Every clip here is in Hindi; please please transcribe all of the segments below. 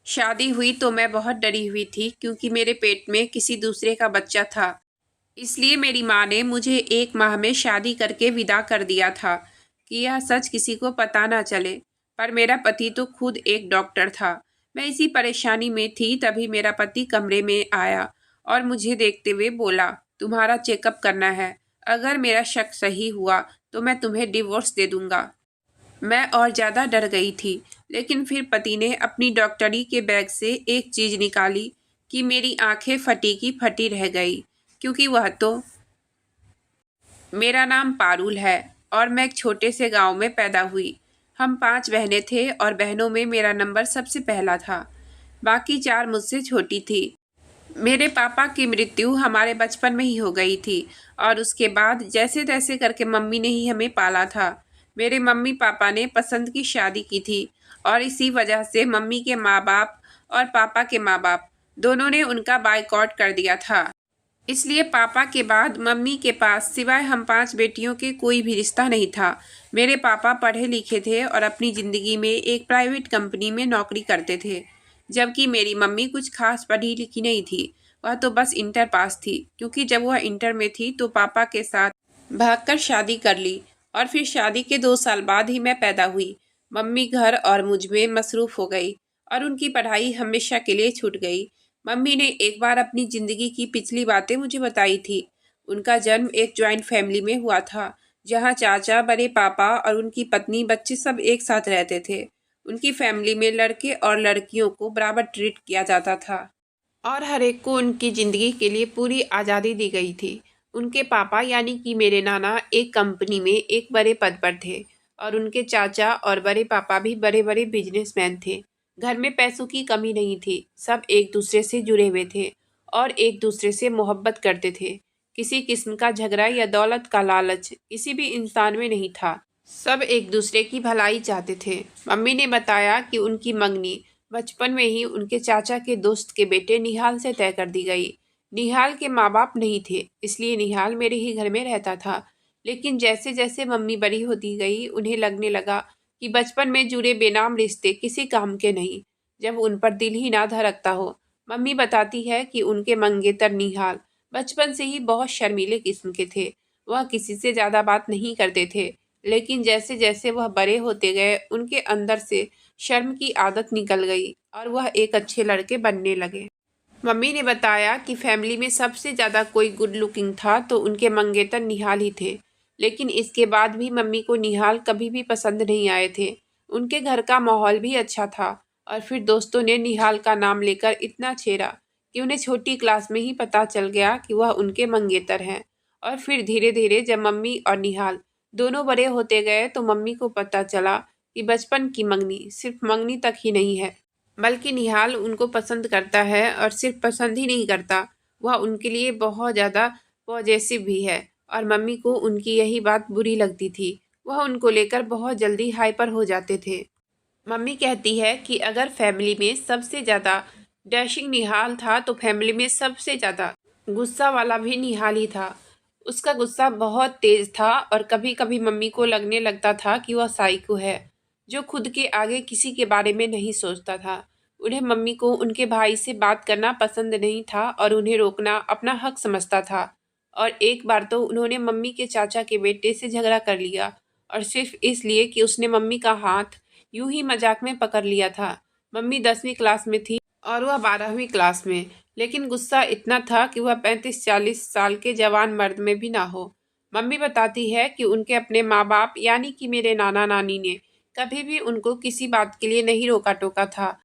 शादी हुई तो मैं बहुत डरी हुई थी क्योंकि मेरे पेट में किसी दूसरे का बच्चा था। इसलिए मेरी माँ ने मुझे 1 माह में शादी करके विदा कर दिया था कि यह सच किसी को पता ना चले। पर मेरा पति तो खुद एक डॉक्टर था। मैं इसी परेशानी में थी तभी मेरा पति कमरे में आया और मुझे देखते हुए बोला, तुम्हारा चेकअप करना है। अगर मेरा शक सही हुआ तो मैं तुम्हें डिवोर्स दे दूंगा। मैं और ज़्यादा डर गई थी, लेकिन फिर पति ने अपनी डॉक्टरी के बैग से एक चीज़ निकाली कि मेरी आंखें फटी की फटी रह गई, क्योंकि वह तो मेरा नाम पारुल है और मैं एक छोटे से गांव में पैदा हुई। हम 5 बहनें थे और बहनों में मेरा नंबर सबसे पहला था। बाकी 4 मुझसे छोटी थी। मेरे पापा की मृत्यु हमारे बचपन में ही हो गई थी और उसके बाद जैसे तैसे करके मम्मी ने ही हमें पाला था। मेरे मम्मी पापा ने पसंद की शादी की थी और इसी वजह से मम्मी के माँ बाप और पापा के माँ बाप दोनों ने उनका बायकॉट कर दिया था। इसलिए पापा के बाद मम्मी के पास सिवाय हम 5 बेटियों के कोई भी रिश्ता नहीं था। मेरे पापा पढ़े लिखे थे और अपनी ज़िंदगी में एक प्राइवेट कंपनी में नौकरी करते थे, जबकि मेरी मम्मी कुछ खास पढ़ी लिखी नहीं थी। वह तो बस इंटर पास थी, क्योंकि जब वह इंटर में थी तो पापा के साथ भागकर शादी कर ली और फिर शादी के 2 साल बाद ही मैं पैदा हुई। मम्मी घर और मुझ में मसरूफ़ हो गई और उनकी पढ़ाई हमेशा के लिए छूट गई। मम्मी ने एक बार अपनी ज़िंदगी की पिछली बातें मुझे बताई थी। उनका जन्म एक जॉइंट फैमिली में हुआ था, जहाँ चाचा, बड़े पापा और उनकी पत्नी, बच्चे सब एक साथ रहते थे। उनकी फैमिली में लड़के और लड़कियों को बराबर ट्रीट किया जाता था और हर एक को उनकी ज़िंदगी के लिए पूरी आज़ादी दी गई थी। उनके पापा यानी कि मेरे नाना एक कंपनी में एक बड़े पद पर थे और उनके चाचा और बड़े पापा भी बड़े बड़े बिजनेसमैन थे। घर में पैसों की कमी नहीं थी, सब एक दूसरे से जुड़े हुए थे और एक दूसरे से मोहब्बत करते थे। किसी किस्म का झगड़ा या दौलत का लालच किसी भी इंसान में नहीं था। सब एक दूसरे की भलाई चाहते थे। मम्मी ने बताया कि उनकी मंगनी बचपन में ही उनके चाचा के दोस्त के बेटे निहाल से तय कर दी गई। निहाल के माँ बाप नहीं थे, इसलिए निहाल मेरे ही घर में रहता था। लेकिन जैसे जैसे मम्मी बड़ी होती गई, उन्हें लगने लगा कि बचपन में जुड़े बेनाम रिश्ते किसी काम के नहीं, जब उन पर दिल ही ना धड़कता हो। मम्मी बताती है कि उनके मंगेतर निहाल बचपन से ही बहुत शर्मीले किस्म के थे। वह किसी से ज़्यादा बात नहीं करते थे, लेकिन जैसे जैसे वह बड़े होते गए, उनके अंदर से शर्म की आदत निकल गई और वह एक अच्छे लड़के बनने लगे। मम्मी ने बताया कि फैमिली में सबसे ज़्यादा कोई गुड लुकिंग था तो उनके मंगेतर निहाल ही थे। लेकिन इसके बाद भी मम्मी को निहाल कभी भी पसंद नहीं आए थे। उनके घर का माहौल भी अच्छा था और फिर दोस्तों ने निहाल का नाम लेकर इतना छेड़ा कि उन्हें छोटी क्लास में ही पता चल गया कि वह उनके मंगेतर हैं। और फिर धीरे धीरे जब मम्मी और निहाल दोनों बड़े होते गए तो मम्मी को पता चला कि बचपन की मंगनी सिर्फ मंगनी तक ही नहीं है, बल्कि निहाल उनको पसंद करता है और सिर्फ पसंद ही नहीं करता, वह उनके लिए बहुत ज़्यादा पॉजेसिव भी है। और मम्मी को उनकी यही बात बुरी लगती थी। वह उनको लेकर बहुत जल्दी हाइपर हो जाते थे। मम्मी कहती है कि अगर फैमिली में सबसे ज़्यादा डैशिंग निहाल था तो फैमिली में सबसे ज़्यादा गुस्सा वाला भी निहाल ही था। उसका गुस्सा बहुत तेज था और कभी कभी मम्मी को लगने लगता था कि वह साइको है, जो खुद के आगे किसी के बारे में नहीं सोचता था। उन्हें मम्मी को उनके भाई से बात करना पसंद नहीं था और उन्हें रोकना अपना हक समझता था। और एक बार तो उन्होंने मम्मी के चाचा के बेटे से झगड़ा कर लिया, और सिर्फ इसलिए कि उसने मम्मी का हाथ यूं ही मजाक में पकड़ लिया था। मम्मी 10वीं क्लास में थी और वह 12वीं क्लास में, लेकिन गुस्सा इतना था कि वह 35-40 साल के जवान मर्द में भी ना हो। मम्मी बताती है कि उनके अपने माँ बाप यानी कि मेरे नाना नानी ने कभी भी उनको किसी बात के लिए नहीं रोका टोका था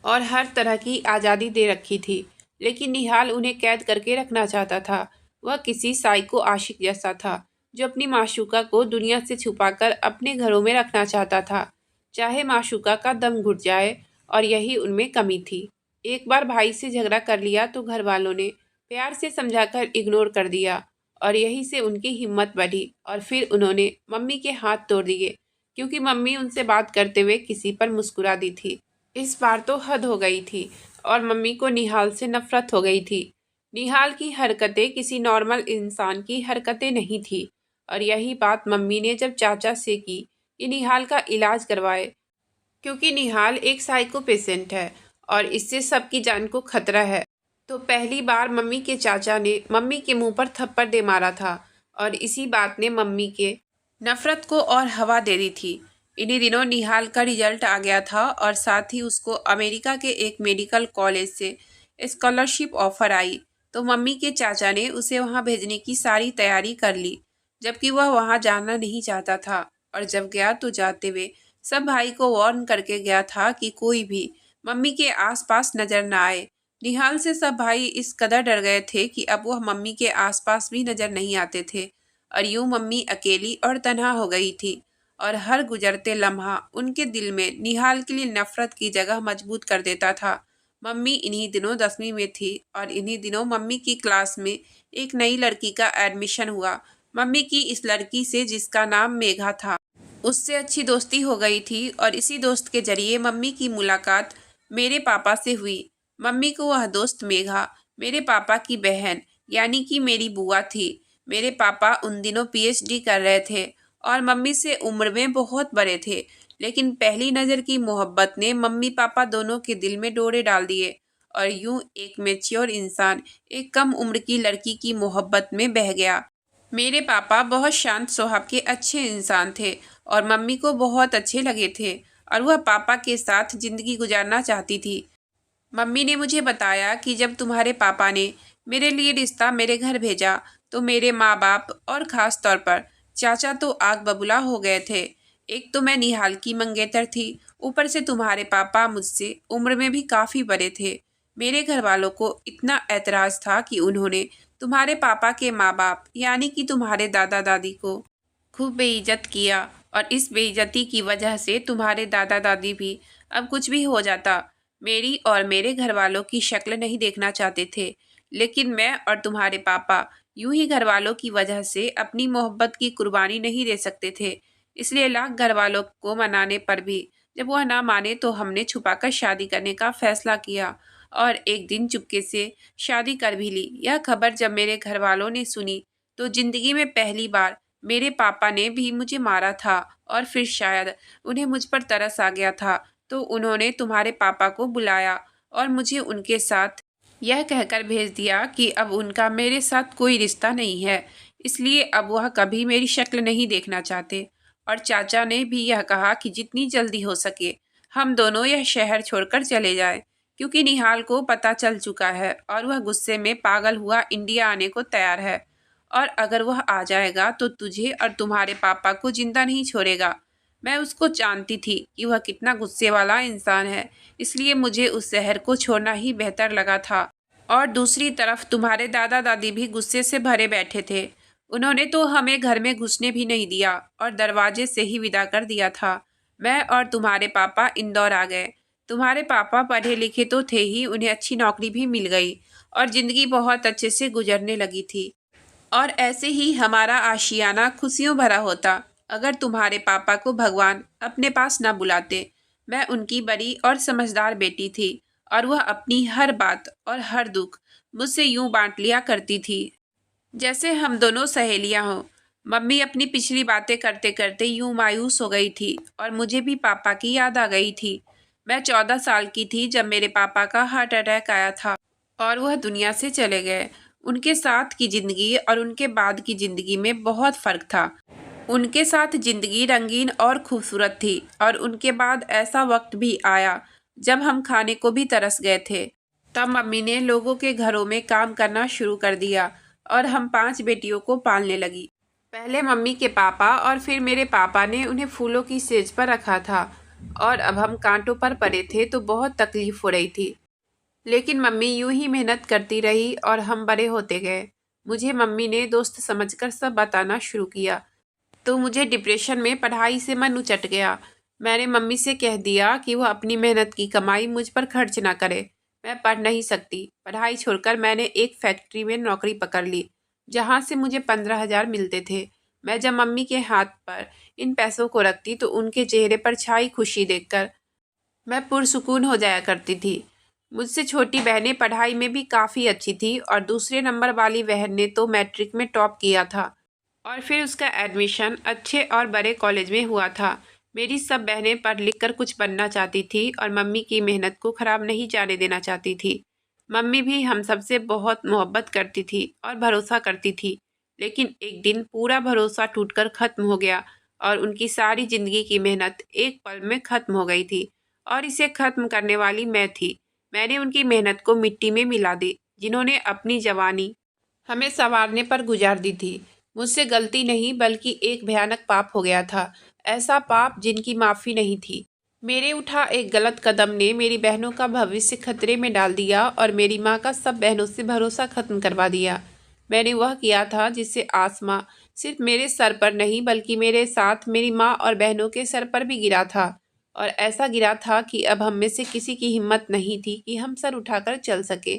और हर तरह की आज़ादी दे रखी थी। लेकिन निहाल उन्हें कैद करके रखना चाहता था। वह किसी साइको आशिक जैसा था, जो अपनी माशूका को दुनिया से छुपाकर अपने घरों में रखना चाहता था, चाहे माशूका का दम घुट जाए। और यही उनमें कमी थी। एक बार भाई से झगड़ा कर लिया तो घर वालों ने प्यार से समझाकर इग्नोर कर दिया और यहीं से उनकी हिम्मत बढ़ी और फिर उन्होंने मम्मी के हाथ तोड़ दिए, क्योंकि मम्मी उनसे बात करते हुए किसी पर मुस्कुरा दी थी। इस बार तो हद हो गई थी और मम्मी को निहाल से नफरत हो गई थी। निहाल की हरकतें किसी नॉर्मल इंसान की हरकतें नहीं थी। और यही बात मम्मी ने जब चाचा से की कि निहाल का इलाज करवाए, क्योंकि निहाल एक साइको पेशेंट है और इससे सबकी जान को खतरा है। तो पहली बार मम्मी के चाचा ने मम्मी के मुंह पर थप्पड़ दे मारा था और इसी बात ने मम्मी के नफरत को और हवा दे दी थी। इन्हीं दिनों निहाल का रिजल्ट आ गया था और साथ ही उसको अमेरिका के एक मेडिकल कॉलेज से स्कॉलरशिप ऑफर आई। तो मम्मी के चाचा ने उसे वहां भेजने की सारी तैयारी कर ली, जबकि वह वहां जाना नहीं चाहता था। और जब गया तो जाते हुए सब भाई को वार्न करके गया था कि कोई भी मम्मी के आसपास नजर न आए। निहाल से सब भाई इस कदर डर गए थे कि अब वह मम्मी के आसपास भी नजर नहीं आते थे और यूं मम्मी अकेली और तन्हा हो गई थी। और हर गुजरते लम्हा उनके दिल में निहाल के लिए नफरत की जगह मजबूत कर देता था। मम्मी इन्हीं दिनों 10वीं में थी और इन्हीं दिनों मम्मी की क्लास में एक नई लड़की का एडमिशन हुआ। मम्मी की इस लड़की से, जिसका नाम मेघा था, उससे अच्छी दोस्ती हो गई थी और इसी दोस्त के जरिए मम्मी की मुलाकात मेरे पापा से हुई। मम्मी को वह दोस्त मेघा मेरे पापा की बहन यानी कि मेरी बुआ थी। मेरे पापा उन दिनों पीएचडी कर रहे थे और मम्मी से उम्र में बहुत बड़े थे, लेकिन पहली नज़र की मोहब्बत ने मम्मी पापा दोनों के दिल में डोरे डाल दिए और यूं एक मैच्योर इंसान एक कम उम्र की लड़की की मोहब्बत में बह गया। मेरे पापा बहुत शांत स्वभाव के अच्छे इंसान थे और मम्मी को बहुत अच्छे लगे थे और वह पापा के साथ ज़िंदगी गुजारना चाहती थी। मम्मी ने मुझे बताया कि जब तुम्हारे पापा ने मेरे लिए रिश्ता मेरे घर भेजा तो मेरे माँ बाप और ख़ास तौर पर चाचा तो आग बबूला हो गए थे। एक तो मैं निहाल की मंगेतर थी, ऊपर से तुम्हारे पापा मुझसे उम्र में भी काफ़ी बड़े थे। मेरे घर वालों को इतना ऐतराज़ था कि उन्होंने तुम्हारे पापा के माँ बाप यानी कि तुम्हारे दादा दादी को खूब बेइज्जत किया और इस बेइज्जती की वजह से तुम्हारे दादा दादी भी, अब कुछ भी हो जाता, मेरी और मेरे घर वालों की शक्ल नहीं देखना चाहते थे। लेकिन मैं और तुम्हारे पापा यूं ही घर वालों की वजह से अपनी मोहब्बत की कुर्बानी नहीं दे सकते थे। इसलिए लाख घर वालों को मनाने पर भी जब वह ना माने तो हमने छुपाकर शादी करने का फैसला किया और एक दिन चुपके से शादी कर भी ली। यह खबर जब मेरे घर वालों ने सुनी तो जिंदगी में पहली बार मेरे पापा ने भी मुझे मारा था और फिर शायद उन्हें मुझ पर तरस आ गया था तो उन्होंने तुम्हारे पापा को बुलाया और मुझे उनके साथ यह कहकर भेज दिया कि अब उनका मेरे साथ कोई रिश्ता नहीं है, इसलिए अब वह कभी मेरी शक्ल नहीं देखना चाहते। और चाचा ने भी यह कहा कि जितनी जल्दी हो सके हम दोनों यह शहर छोड़कर चले जाएं, क्योंकि निहाल को पता चल चुका है और वह गुस्से में पागल हुआ इंडिया आने को तैयार है। और अगर वह आ जाएगा तो तुझे और तुम्हारे पापा को जिंदा नहीं छोड़ेगा। मैं उसको जानती थी कि वह कितना गुस्से वाला इंसान है, इसलिए मुझे उस शहर को छोड़ना ही बेहतर लगा था। और दूसरी तरफ तुम्हारे दादा दादी भी गुस्से से भरे बैठे थे। उन्होंने तो हमें घर में घुसने भी नहीं दिया और दरवाजे से ही विदा कर दिया था। मैं और तुम्हारे पापा इंदौर आ गए। तुम्हारे पापा पढ़े लिखे तो थे ही, उन्हें अच्छी नौकरी भी मिल गई और ज़िंदगी बहुत अच्छे से गुजरने लगी थी। और ऐसे ही हमारा आशियाना खुशियों भरा होता अगर तुम्हारे पापा को भगवान अपने पास ना बुलाते। मैं उनकी बड़ी और समझदार बेटी थी और वह अपनी हर बात और हर दुख मुझसे यूं बांट लिया करती थी जैसे हम दोनों सहेलियां हों। मम्मी अपनी पिछली बातें करते करते यूं मायूस हो गई थी और मुझे भी पापा की याद आ गई थी। मैं 14 साल की थी जब मेरे पापा का हार्ट अटैक आया था और वह दुनिया से चले गए। उनके साथ की ज़िंदगी और उनके बाद की ज़िंदगी में बहुत फ़र्क था। उनके साथ ज़िंदगी रंगीन और खूबसूरत थी और उनके बाद ऐसा वक्त भी आया जब हम खाने को भी तरस गए थे। तब मम्मी ने लोगों के घरों में काम करना शुरू कर दिया और हम 5 बेटियों को पालने लगी। पहले मम्मी के पापा और फिर मेरे पापा ने उन्हें फूलों की सेज पर रखा था और अब हम कांटों पर पड़े थे तो बहुत तकलीफ हो रही थी। लेकिन मम्मी यूं ही मेहनत करती रही और हम बड़े होते गए। मुझे मम्मी ने दोस्त समझकर सब बताना शुरू किया तो मुझे डिप्रेशन में पढ़ाई से मन उचट गया। मैंने मम्मी से कह दिया कि वह अपनी मेहनत की कमाई मुझ पर खर्च ना करे। मैं पढ़ नहीं सकती। पढ़ाई छोड़कर मैंने एक फैक्ट्री में नौकरी पकड़ ली जहाँ से मुझे 15,000 मिलते थे। मैं जब मम्मी के हाथ पर इन पैसों को रखती तो उनके चेहरे पर छाई खुशी देखकर मैं पुरसुकून हो जाया करती थी। मुझसे छोटी बहनें पढ़ाई में भी काफ़ी अच्छी थी और दूसरे नंबर वाली बहन ने तो मैट्रिक में टॉप किया था और फिर उसका एडमिशन अच्छे और बड़े कॉलेज में हुआ था। मेरी सब बहनें पढ़ लिख कर कुछ बनना चाहती थी और मम्मी की मेहनत को खराब नहीं जाने देना चाहती थी। मम्मी भी हम सबसे बहुत मोहब्बत करती थी और भरोसा करती थी, लेकिन एक दिन पूरा भरोसा टूटकर खत्म हो गया और उनकी सारी जिंदगी की मेहनत एक पल में खत्म हो गई थी। और इसे खत्म करने वाली मैं थी। मैंने उनकी मेहनत को मिट्टी में मिला दी, जिन्होंने अपनी जवानी हमें संवारने पर गुजार दी थी। मुझसे गलती नहीं बल्कि एक भयानक पाप हो गया था, ऐसा पाप जिनकी माफ़ी नहीं थी। मेरे उठा एक गलत कदम ने मेरी बहनों का भविष्य खतरे में डाल दिया और मेरी माँ का सब बहनों से भरोसा खत्म करवा दिया। मैंने वह किया था जिससे आसमां सिर्फ मेरे सर पर नहीं बल्कि मेरे साथ मेरी माँ और बहनों के सर पर भी गिरा था। और ऐसा गिरा था कि अब हम में से किसी की हिम्मत नहीं थी कि हम सर उठाकर चल सके।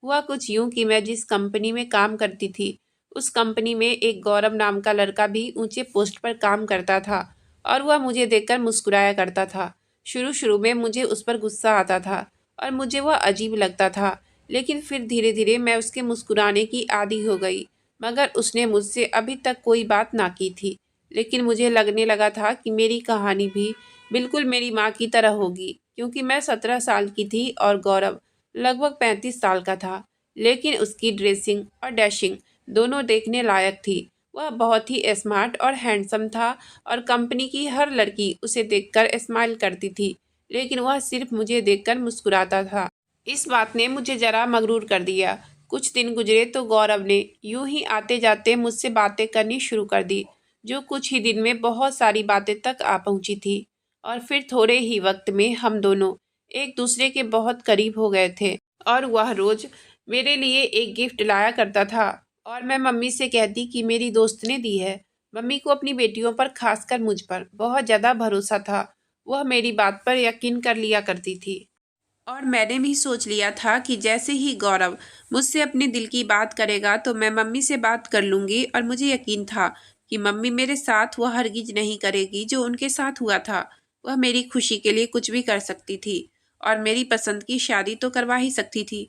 हुआ कुछ यूं कि मैं जिस कंपनी में काम करती थी, उस कंपनी में एक गौरव नाम का लड़का भी ऊंचे पोस्ट पर काम करता था और वह मुझे देखकर मुस्कुराया करता था। शुरू शुरू में मुझे उस पर गुस्सा आता था और मुझे वह अजीब लगता था, लेकिन फिर धीरे धीरे मैं उसके मुस्कुराने की आदी हो गई। मगर उसने मुझसे अभी तक कोई बात ना की थी, लेकिन मुझे लगने लगा था कि मेरी कहानी भी बिल्कुल मेरी माँ की तरह होगी, क्योंकि मैं 17 साल की थी और गौरव लगभग 35 साल का था। लेकिन उसकी ड्रेसिंग और डैशिंग दोनों देखने लायक थी। वह बहुत ही स्मार्ट और हैंडसम था और कंपनी की हर लड़की उसे देखकर स्माइल करती थी, लेकिन वह सिर्फ मुझे देखकर मुस्कुराता था। इस बात ने मुझे जरा मगरूर कर दिया। कुछ दिन गुजरे तो गौरव ने यूं ही आते जाते मुझसे बातें करनी शुरू कर दी, जो कुछ ही दिन में बहुत सारी बातें तक आ पहुंची थी। और फिर थोड़े ही वक्त में हम दोनों एक दूसरे के बहुत करीब हो गए थे और वह रोज मेरे लिए एक गिफ्ट लाया करता था और मैं मम्मी से कहती कि मेरी दोस्त ने दी है। मम्मी को अपनी बेटियों पर, खासकर मुझ पर, बहुत ज़्यादा भरोसा था। वह मेरी बात पर यकीन कर लिया करती थी और मैंने भी सोच लिया था कि जैसे ही गौरव मुझसे अपने दिल की बात करेगा तो मैं मम्मी से बात कर लूँगी। और मुझे यकीन था कि मम्मी मेरे साथ वह हरगिज नहीं करेगी जो उनके साथ हुआ था। वह मेरी खुशी के लिए कुछ भी कर सकती थी और मेरी पसंद की शादी तो करवा ही सकती थी।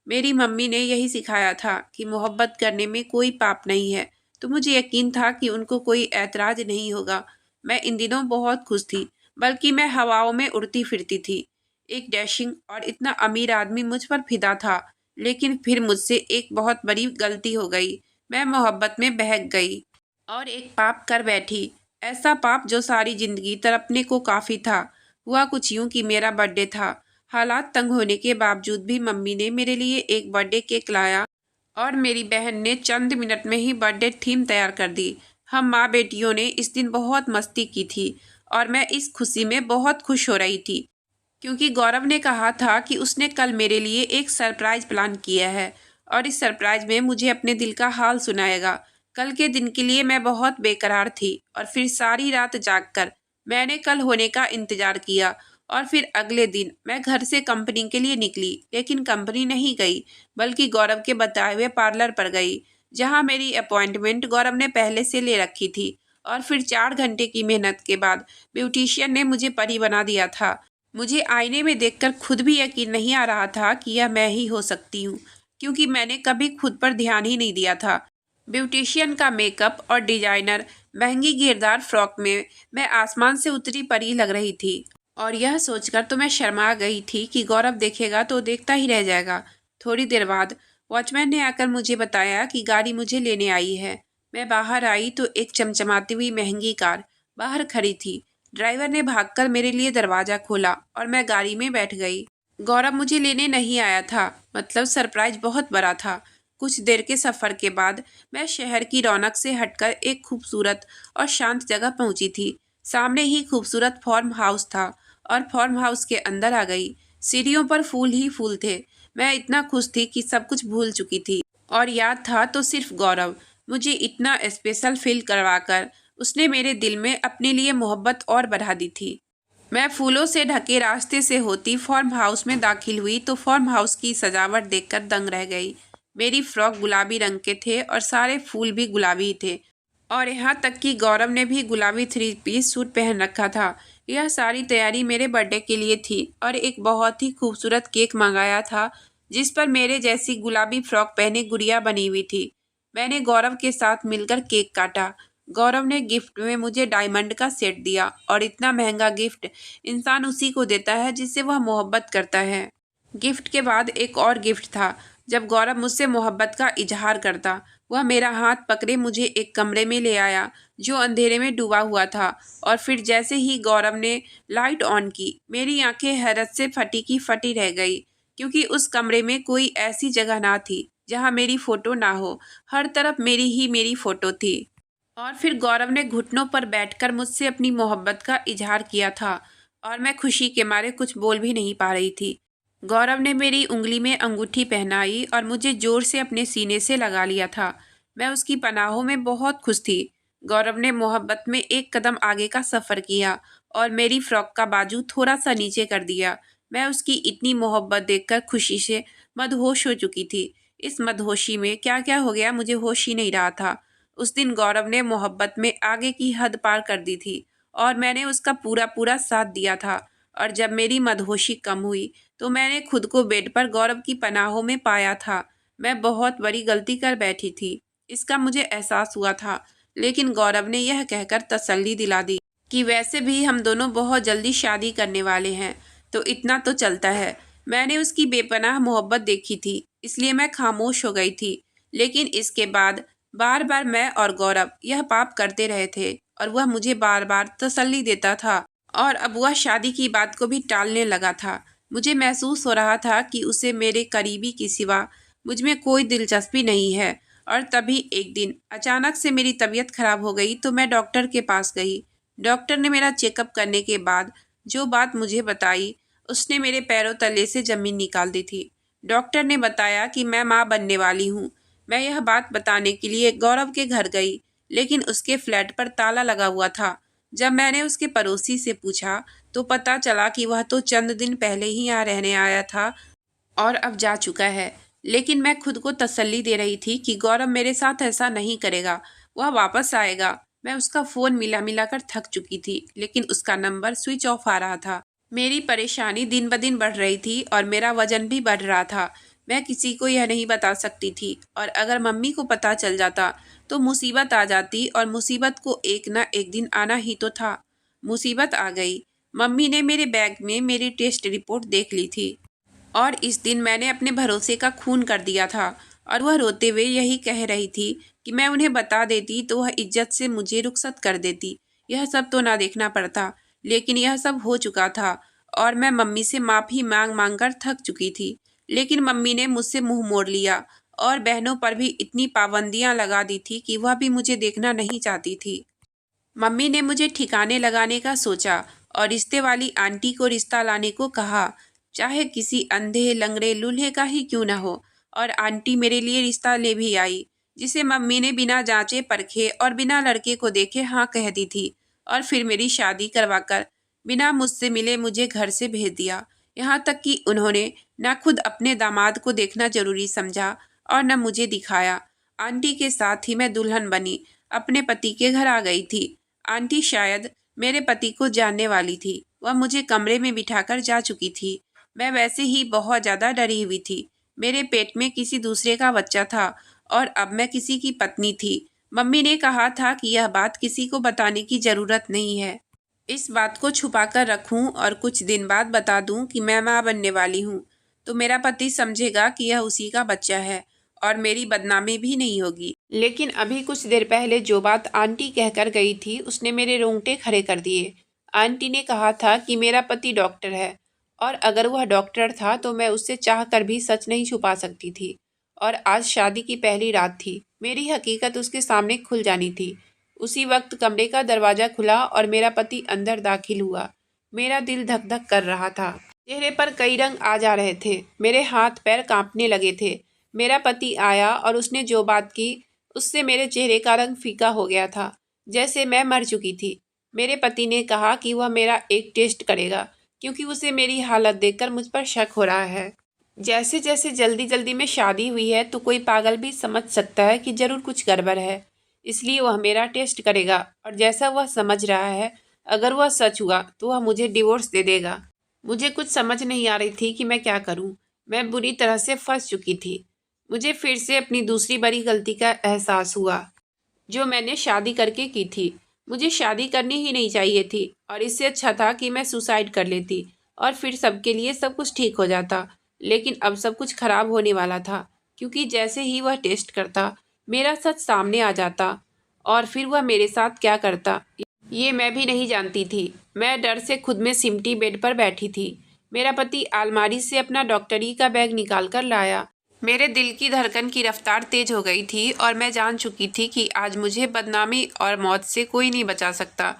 मेरी मम्मी ने यही सिखाया था कि मोहब्बत करने में कोई पाप नहीं है, तो मुझे यकीन था कि उनको कोई ऐतराज नहीं होगा। मैं इन दिनों बहुत खुश थी, बल्कि मैं हवाओं में उड़ती फिरती थी। एक डैशिंग और इतना अमीर आदमी मुझ पर फिदा था, लेकिन फिर मुझसे एक बहुत बड़ी गलती हो गई। मैं मोहब्बत में बहक गई और एक पाप कर बैठी, ऐसा पाप जो सारी जिंदगी तड़पने को काफ़ी था। हुआ कुछ यूं कि मेरा बर्थडे था। हालात तंग होने के बावजूद भी मम्मी ने मेरे लिए एक बर्थडे केक लाया और मेरी बहन ने चंद मिनट में ही बर्थडे थीम तैयार कर दी। हम माँ बेटियों ने इस दिन बहुत मस्ती की थी और मैं इस खुशी में बहुत खुश हो रही थी, क्योंकि गौरव ने कहा था कि उसने कल मेरे लिए एक सरप्राइज प्लान किया है और इस सरप्राइज में मुझे अपने दिल का हाल सुनाएगा। कल के दिन के लिए मैं बहुत बेकरार थी और फिर सारी रात जागकर मैंने कल होने का इंतजार किया। और फिर अगले दिन मैं घर से कंपनी के लिए निकली, लेकिन कंपनी नहीं गई बल्कि गौरव के बताए हुए पार्लर पर गई, जहां मेरी अपॉइंटमेंट गौरव ने पहले से ले रखी थी। और फिर 4 घंटे की मेहनत के बाद ब्यूटिशियन ने मुझे परी बना दिया था। मुझे आईने में देखकर खुद भी यकीन नहीं आ रहा था कि यह मैं ही हो सकती हूँ, क्योंकि मैंने कभी खुद पर ध्यान ही नहीं दिया था। ब्यूटिशियन का मेकअप और डिजाइनर महंगी घेरदार फ्रॉक में मैं आसमान से उतरी परी लग रही थी और यह सोचकर तो मैं शर्मा गई थी कि गौरव देखेगा तो देखता ही रह जाएगा। थोड़ी देर बाद वॉचमैन ने आकर मुझे बताया कि गाड़ी मुझे लेने आई है। मैं बाहर आई तो एक चमचमाती हुई महंगी कार बाहर खड़ी थी। ड्राइवर ने भागकर मेरे लिए दरवाज़ा खोला और मैं गाड़ी में बैठ गई। गौरव मुझे लेने नहीं आया था, मतलब सरप्राइज बहुत बड़ा था। कुछ देर के सफ़र के बाद मैं शहर की रौनक से हटकर एक खूबसूरत और शांत जगह पहुंची थी। सामने ही खूबसूरत फार्म हाउस था और फार्म हाउस के अंदर आ गई। सीढ़ियों पर फूल ही फूल थे। मैं इतना खुश थी कि सब कुछ भूल चुकी थी और याद था तो सिर्फ गौरव। मुझे इतना स्पेशल फील करवाकर उसने मेरे दिल में अपने लिए मोहब्बत और बढ़ा दी थी। मैं फूलों से ढके रास्ते से होती फार्म हाउस में दाखिल हुई तो फार्म हाउस की सजावट देखकर दंग रह गई। मेरी फ्रॉक गुलाबी रंग के थे और सारे फूल भी गुलाबी थे और यहाँ तक कि गौरव ने भी गुलाबी 3 पीस सूट पहन रखा था। यह सारी तैयारी मेरे बर्थडे के लिए थी और एक बहुत ही खूबसूरत केक मंगाया था जिस पर मेरे जैसी गुलाबी फ्रॉक पहने गुड़िया बनी हुई थी। मैंने गौरव के साथ मिलकर केक काटा गौरव ने गिफ्ट में मुझे डायमंड का सेट दिया और इतना महंगा गिफ्ट इंसान उसी को देता है जिससे वह मोहब्बत करता है। गिफ्ट के बाद एक और गिफ्ट था। जब गौरव मुझसे मोहब्बत का इजहार करता, वह मेरा हाथ पकड़े मुझे एक कमरे में ले आया जो अंधेरे में डूबा हुआ था, और फिर जैसे ही गौरव ने लाइट ऑन की, मेरी आंखें हैरत से फटी की फटी रह गई, क्योंकि उस कमरे में कोई ऐसी जगह ना थी जहाँ मेरी फोटो ना हो। हर तरफ मेरी ही मेरी फोटो थी। और फिर गौरव ने घुटनों पर बैठकर मुझसे अपनी मोहब्बत का इजहार किया था, और मैं खुशी के मारे कुछ बोल भी नहीं पा रही थी। गौरव ने मेरी उंगली में अंगूठी पहनाई और मुझे जोर से अपने सीने से लगा लिया था। मैं उसकी पनाहों में बहुत खुश थी। गौरव ने मोहब्बत में एक कदम आगे का सफ़र किया और मेरी फ्रॉक का बाजू थोड़ा सा नीचे कर दिया। मैं उसकी इतनी मोहब्बत देखकर खुशी से मदहोश हो चुकी थी। इस मदहोशी में क्या क्या हो गया मुझे होश ही नहीं रहा था। उस दिन गौरव ने मोहब्बत में आगे की हद पार कर दी थी और मैंने उसका पूरा पूरा साथ दिया था। और जब मेरी मदहोशी कम हुई तो मैंने खुद को बेड पर गौरव की पनाहों में पाया था। मैं बहुत बड़ी गलती कर बैठी थी, इसका मुझे एहसास हुआ था, लेकिन गौरव ने यह कहकर तसल्ली दिला दी कि वैसे भी हम दोनों बहुत जल्दी शादी करने वाले हैं, तो इतना तो चलता है। मैंने उसकी बेपनाह मोहब्बत देखी थी, इसलिए मैं खामोश हो गई थी। लेकिन इसके बाद बार बार मैं और गौरव यह पाप करते रहे थे और वह मुझे बार बार तसल्ली देता था, और अब वह शादी की बात को भी टालने लगा था। मुझे महसूस हो रहा था कि उसे मेरे करीबी के सिवा मुझ में कोई दिलचस्पी नहीं है। और तभी एक दिन अचानक से मेरी तबीयत खराब हो गई तो मैं डॉक्टर के पास गई। डॉक्टर ने मेरा चेकअप करने के बाद जो बात मुझे बताई, उसने मेरे पैरों तले से ज़मीन निकाल दी थी। डॉक्टर ने बताया कि मैं माँ बनने वाली हूँ। मैं यह बात बताने के लिए गौरव के घर गई, लेकिन उसके फ्लैट पर ताला लगा हुआ था। जब मैंने उसके पड़ोसी से पूछा तो पता चला कि वह तो चंद दिन पहले ही यहाँ रहने आया था और अब जा चुका है। लेकिन मैं खुद को तसल्ली दे रही थी कि गौरव मेरे साथ ऐसा नहीं करेगा, वह वापस आएगा। मैं उसका फ़ोन मिला मिला कर थक चुकी थी, लेकिन उसका नंबर स्विच ऑफ आ रहा था। मेरी परेशानी दिन ब दिन बढ़ रही थी और मेरा वजन भी बढ़ रहा था। मैं किसी को यह नहीं बता सकती थी, और अगर मम्मी को पता चल जाता तो मुसीबत आ जाती, और मुसीबत को एक ना एक दिन आना ही तो था। मुसीबत आ गई। मम्मी ने मेरे बैग में मेरी टेस्ट रिपोर्ट देख ली थी, और इस दिन मैंने अपने भरोसे का खून कर दिया था। और वह रोते हुए यही कह रही थी कि मैं उन्हें बता देती तो वह इज्जत से मुझे रुखसत कर देती। यह सब तो ना देखना पड़ता, लेकिन यह सब हो चुका था और मैं मम्मी से माफ़ी मांग मांग कर थक चुकी थी। लेकिन मम्मी ने मुझसे मुंह मोड़ लिया, और बहनों पर भी इतनी पाबंदियां लगा दी थी कि वह भी मुझे देखना नहीं चाहती थी। मम्मी ने मुझे ठिकाने लगाने का सोचा और रिश्ते वाली आंटी को रिश्ता लाने को कहा, चाहे किसी अंधे लंगड़े लूल्हे का ही क्यों ना हो। और आंटी मेरे लिए रिश्ता ले भी आई, जिसे मम्मी ने बिना जांचे परखे और बिना लड़के को देखे हाँ कह दी थी, और फिर मेरी शादी करवाकर बिना मुझसे मिले मुझे घर से भेज दिया। यहाँ तक कि उन्होंने न खुद अपने दामाद को देखना जरूरी समझा और न मुझे दिखाया। आंटी के साथ ही मैं दुल्हन बनी अपने पति के घर आ गई थी। आंटी शायद मेरे पति को जानने वाली थी। वह मुझे कमरे में बिठाकर जा चुकी थी। मैं वैसे ही बहुत ज़्यादा डरी हुई थी। मेरे पेट में किसी दूसरे का बच्चा था और अब मैं किसी की पत्नी थी। मम्मी ने कहा था कि यह बात किसी को बताने की ज़रूरत नहीं है। इस बात को छुपा कर रखूं और कुछ दिन बाद बता दूं कि मैं माँ बनने वाली हूँ, तो मेरा पति समझेगा कि यह उसी का बच्चा है और मेरी बदनामी भी नहीं होगी। लेकिन अभी कुछ देर पहले जो बात आंटी कहकर गई थी उसने मेरे रोंगटे खड़े कर दिए। आंटी ने कहा था कि मेरा पति डॉक्टर है, और अगर वह डॉक्टर था तो मैं उससे चाह कर भी सच नहीं छुपा सकती थी। और आज शादी की पहली रात थी। मेरी हकीकत उसके सामने खुल जानी थी। उसी वक्त कमरे का दरवाज़ा खुला और मेरा पति अंदर दाखिल हुआ। मेरा दिल धक धक कर रहा था। चेहरे पर कई रंग आ जा रहे थे। मेरे हाथ पैर कांपने लगे थे। मेरा पति आया और उसने जो बात की उससे मेरे चेहरे का रंग फीका हो गया था, जैसे मैं मर चुकी थी। मेरे पति ने कहा कि वह मेरा एक टेस्ट करेगा, क्योंकि उसे मेरी हालत देखकर मुझ पर शक हो रहा है। जैसे जैसे जल्दी जल्दी में शादी हुई है तो कोई पागल भी समझ सकता है कि ज़रूर कुछ गड़बड़ है, इसलिए वह मेरा टेस्ट करेगा। और जैसा वह समझ रहा है, अगर वह सच हुआ तो वह मुझे डिवोर्स दे देगा। मुझे कुछ समझ नहीं आ रही थी कि मैं क्या करूं। मैं बुरी तरह से फंस चुकी थी। मुझे फिर से अपनी दूसरी बड़ी गलती का एहसास हुआ, जो मैंने शादी करके की थी। मुझे शादी करनी ही नहीं चाहिए थी और इससे अच्छा था कि मैं सुसाइड कर लेती और फिर सबके लिए सब कुछ ठीक हो जाता। लेकिन अब सब कुछ खराब होने वाला था, क्योंकि जैसे ही वह टेस्ट करता मेरा सच सामने आ जाता और फिर वह मेरे साथ क्या करता ये मैं भी नहीं जानती थी। मैं डर से खुद में सिमटी बेड पर बैठी थी। मेरा पति अलमारी से अपना डॉक्टरी का बैग निकाल कर लाया। मेरे दिल की धड़कन की रफ्तार तेज हो गई थी और मैं जान चुकी थी कि आज मुझे बदनामी और मौत से कोई नहीं बचा सकता,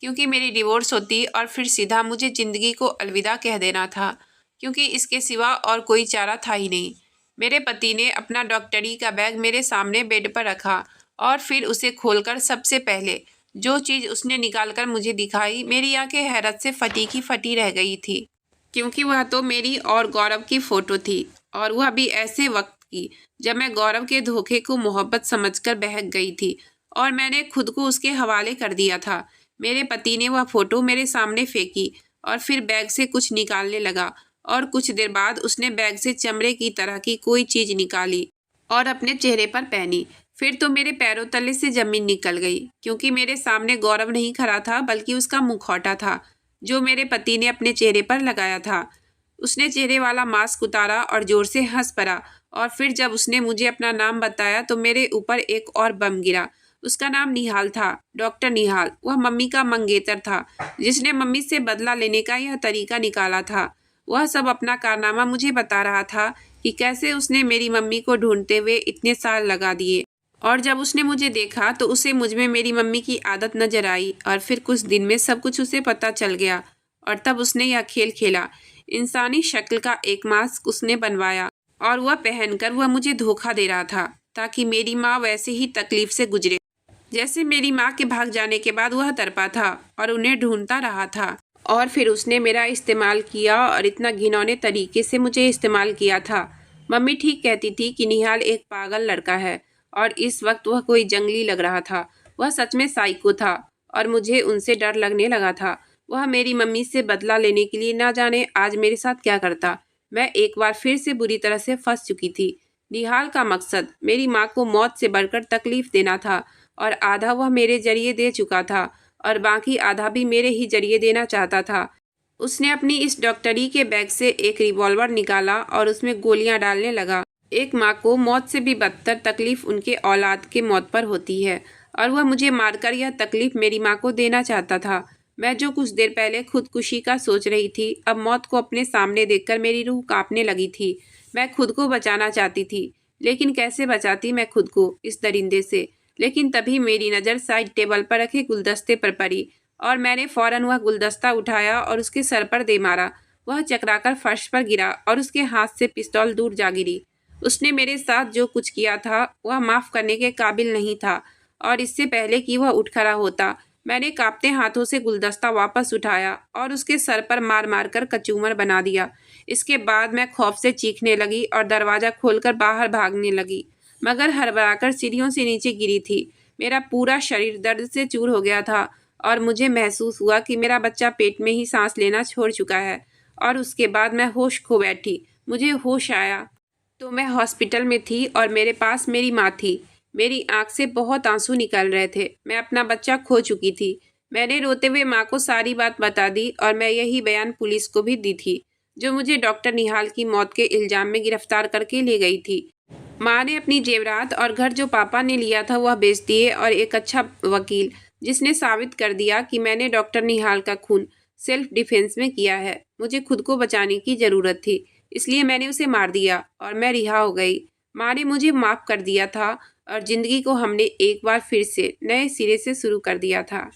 क्योंकि मेरी डिवोर्स होती और फिर सीधा मुझे ज़िंदगी को अलविदा कह देना था, क्योंकि इसके सिवा और कोई चारा था ही नहीं। मेरे पति ने अपना डॉक्टरी का बैग मेरे सामने बेड पर रखा और फिर उसे खोलकर सबसे पहले जो चीज़ उसने निकालकर मुझे दिखाई, मेरी आंखें हैरत से फटी की फटी रह गई थी, क्योंकि वह तो मेरी और गौरव की फ़ोटो थी, और वह भी ऐसे वक्त की जब मैं गौरव के धोखे को मोहब्बत समझकर बहक गई थी और मैंने खुद को उसके हवाले कर दिया था। मेरे पति ने वह फ़ोटो मेरे सामने फेंकी और फिर बैग से कुछ निकालने लगा, और कुछ देर बाद उसने बैग से चमड़े की तरह की कोई चीज़ निकाली और अपने चेहरे पर पहनी। फिर तो मेरे पैरों तले से ज़मीन निकल गई, क्योंकि मेरे सामने गौरव नहीं खड़ा था बल्कि उसका मुखौटा था जो मेरे पति ने अपने चेहरे पर लगाया था। उसने चेहरे वाला मास्क उतारा और जोर से हंस पड़ा, और फिर जब उसने मुझे अपना नाम बताया तो मेरे ऊपर एक और बम गिरा। उसका नाम निहाल था, डॉक्टर निहाल। वह मम्मी का मंगेतर था, जिसने मम्मी से बदला लेने का यह तरीका निकाला था। वह सब अपना कारनामा मुझे बता रहा था कि कैसे उसने मेरी मम्मी को ढूंढते हुए इतने साल लगा दिए, और जब उसने मुझे देखा तो उसे मुझ में मेरी मम्मी की आदत नजर आई, और फिर कुछ दिन में सब कुछ उसे पता चल गया, और तब उसने यह खेल खेला। इंसानी शक्ल का एक मास्क उसने बनवाया और वह पहनकर वह मुझे धोखा दे रहा था, ताकि मेरी माँ वैसे ही तकलीफ से गुजरे जैसे मेरी माँ के भाग जाने के बाद वह तड़पा था और उन्हें ढूंढता रहा था। और फिर उसने मेरा इस्तेमाल किया, और इतना घिनौने तरीके से मुझे इस्तेमाल किया था। मम्मी ठीक कहती थी कि निहाल एक पागल लड़का है, और इस वक्त वह कोई जंगली लग रहा था। वह सच में साइको था, और मुझे उनसे डर लगने लगा था। वह मेरी मम्मी से बदला लेने के लिए ना जाने आज मेरे साथ क्या करता। मैं एक बार फिर से बुरी तरह से फंस चुकी थी। निहाल का मकसद मेरी माँ को मौत से बढ़कर तकलीफ देना था, और आधा वह मेरे जरिए दे चुका था और बाकी आधा भी मेरे ही जरिए देना चाहता था। उसने अपनी इस डॉक्टरी के बैग से एक रिवॉल्वर निकाला और उसमें गोलियां डालने लगा। एक माँ को मौत से भी बदतर तकलीफ उनके औलाद के मौत पर होती है, और वह मुझे मारकर यह तकलीफ मेरी माँ को देना चाहता था। मैं जो कुछ देर पहले खुदकुशी का सोच रही थी, अब मौत को अपने सामने देखकर मेरी रूह कांपने लगी थी। मैं खुद को बचाना चाहती थी, लेकिन कैसे बचाती मैं खुद को इस दरिंदे से। लेकिन तभी मेरी नज़र साइड टेबल पर रखे गुलदस्ते पर पड़ी, और मैंने फौरन वह गुलदस्ता उठाया और उसके सर पर दे मारा। वह चकराकर फर्श पर गिरा और उसके हाथ से पिस्तौल दूर जा गिरी। उसने मेरे साथ जो कुछ किया था वह माफ़ करने के काबिल नहीं था, और इससे पहले कि वह उठ खड़ा होता, मैंने कांपते हाथों से गुलदस्ता वापस उठाया और उसके सर पर मार मार कर कचूमर बना दिया। इसके बाद मैं खौफ से चीखने लगी और दरवाज़ा खोलकर बाहर भागने लगी, मगर हड़बड़ाकर सीढ़ियों से नीचे गिरी थी। मेरा पूरा शरीर दर्द से चूर हो गया था, और मुझे महसूस हुआ कि मेरा बच्चा पेट में ही सांस लेना छोड़ चुका है। और उसके बाद मैं होश खो बैठी। मुझे होश आया तो मैं हॉस्पिटल में थी और मेरे पास मेरी माँ थी। मेरी आंख से बहुत आंसू निकल रहे थे। मैं अपना बच्चा खो चुकी थी। मैंने रोते हुए माँ को सारी बात बता दी, और मैं यही बयान पुलिस को भी दी थी, जो मुझे डॉक्टर निहाल की मौत के इल्जाम में गिरफ्तार करके ले गई थी। माँ ने अपनी जेवरात और घर जो पापा ने लिया था वह बेच दिए, और एक अच्छा वकील जिसने साबित कर दिया कि मैंने डॉक्टर निहाल का खून सेल्फ डिफेंस में किया है। मुझे खुद को बचाने की ज़रूरत थी, इसलिए मैंने उसे मार दिया और मैं रिहा हो गई। माँ ने मुझे माफ़ कर दिया था, और ज़िंदगी को हमने एक बार फिर से नए सिरे से शुरू कर दिया था।